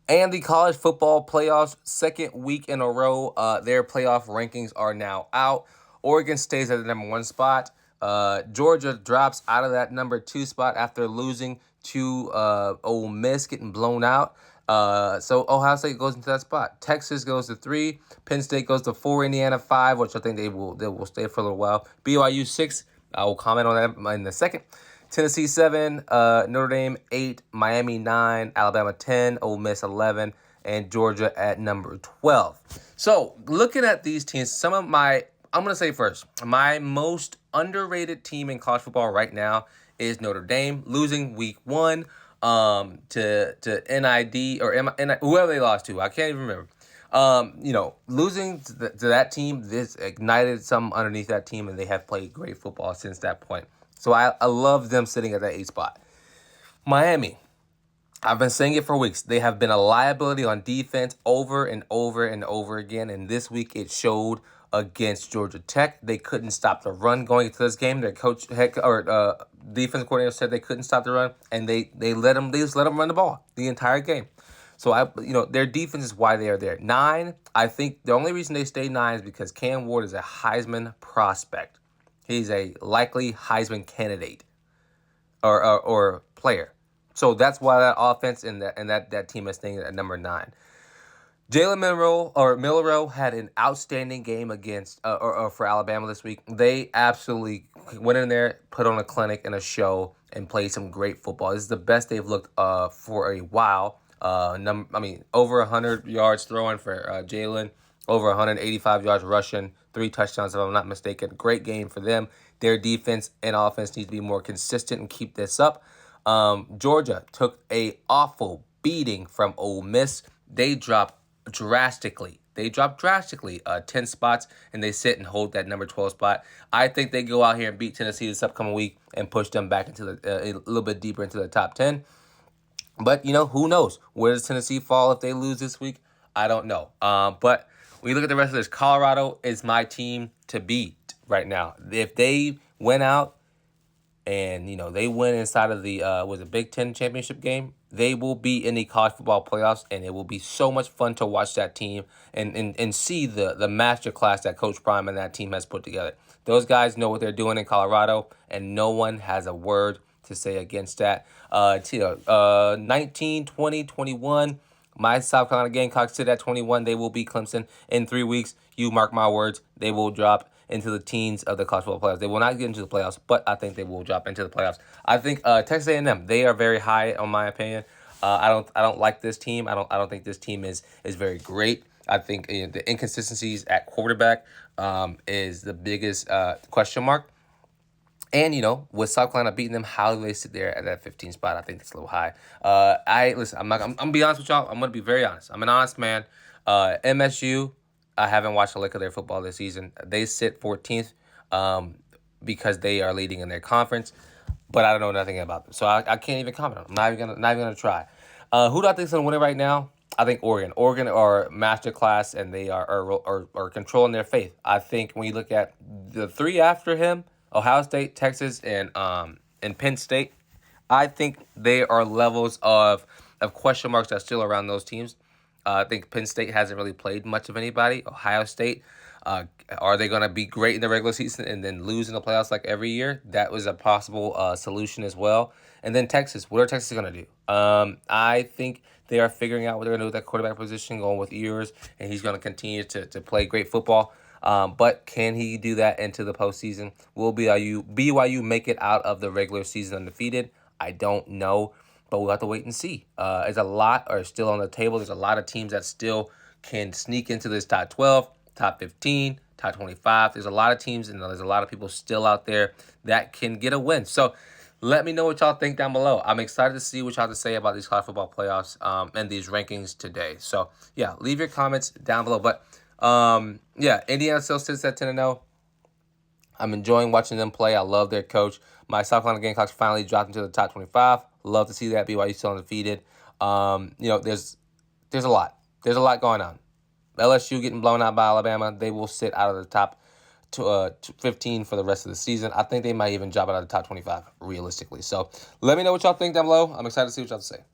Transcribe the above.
And the college football playoffs, second week in a row, their playoff rankings are now out. Oregon stays at the number one spot. Georgia drops out of that number two spot after losing to Ole Miss, getting blown out. So Ohio State goes into that spot. Texas goes to 3. Penn State goes to 4. Indiana 5, which I think they will stay for a little while. BYU 6. I will comment on that in a second. Tennessee 7, Notre Dame 8, Miami 9, Alabama 10, Ole Miss 11, and Georgia at number 12. So looking at these teams, I'm going to say first, my most underrated team in college football right now is Notre Dame, losing week 1 to NID or whoever they lost to. I can't even remember. Losing to that team, this ignited something underneath that team, and they have played great football since that point. So I love them sitting at that 8 spot. Miami, I've been saying it for weeks. They have been a liability on defense over and over and over again, and this week it showed against Georgia Tech. They couldn't stop the run going into this game. Their defense coordinator said they couldn't stop the run, and they just let them run the ball the entire game. So their defense is why they are there. 9, I think the only reason they stay 9 is because Cam Ward is a Heisman prospect. He's a likely Heisman candidate or player. So that's why that offense and that team is staying at number 9. Jalen Milroe had an outstanding game against for Alabama this week. They absolutely went in there, put on a clinic and a show, and played some great football. This is the best they've looked for a while. Over 100 yards throwing for Jalen, over 185 yards rushing, 3 touchdowns if I'm not mistaken. Great game for them. Their defense and offense need to be more consistent and keep this up. Georgia took a awful beating from Ole Miss. They dropped drastically. 10 spots, and they sit and hold that number 12 spot. I think they go out here and beat Tennessee this upcoming week and push them back into a little bit deeper into the top 10. But, who knows? Where does Tennessee fall if they lose this week? I don't know. But when you look at the rest of this, Colorado is my team to beat right now. If they went out and, they win inside of the Big Ten championship game, they will be in the college football playoffs, and it will be so much fun to watch that team and see the master class that Coach Prime and that team has put together. Those guys know what they're doing in Colorado, and no one has a word to say against that. 19, 20, 21. My South Carolina Gamecocks sit at 21. They will beat Clemson in 3 weeks. You mark my words. They will drop into the teens of the college football playoffs. They will not get into the playoffs, but I think they will drop into the playoffs. I think Texas A&M, they are very high on my opinion. I don't like this team. I don't think this team is very great. I think the inconsistencies at quarterback is the biggest question mark. And, with South Carolina beating them, how do they sit there at that 15 spot? I think that's a little high. I'm gonna be honest with y'all. I'm gonna be very honest. I'm an honest man. MSU, I haven't watched a lick of their football this season. They sit 14th because they are leading in their conference, but I don't know nothing about them, so I can't even comment on them. I'm not even gonna try. Who do I think is gonna win it right now? I think Oregon. Oregon are masterclass, and they are controlling their fate. I think when you look at the 3 after him, Ohio State, Texas, and Penn State, I think they are levels of question marks that's still around those teams. I think Penn State hasn't really played much of anybody. Ohio State, are they going to be great in the regular season and then lose in the playoffs like every year? That was a possible solution as well. And then Texas, what are Texas going to do? I think they are figuring out what they're going to do with that quarterback position, going with Ewers, and he's going to continue to play great football. But can he do that into the postseason? Will BYU make it out of the regular season undefeated? I don't know, but we'll have to wait and see. There's a lot are still on the table. There's a lot of teams that still can sneak into this top 12, top 15, top 25. There's a lot of teams, and there's a lot of people still out there that can get a win. So let me know what y'all think down below. I'm excited to see what y'all have to say about these college football playoffs and these rankings today. So, yeah, leave your comments down below. But Indiana still sits at 10-0. I'm enjoying watching them play. I love their coach. My South Carolina Gamecocks finally dropped into the top 25. Love to see that. BYU still undefeated. There's a lot. There's a lot going on. LSU getting blown out by Alabama. They will sit out of the top 15 for the rest of the season. I think they might even drop out of the top 25 realistically. So let me know what y'all think down below. I'm excited to see what y'all have to say.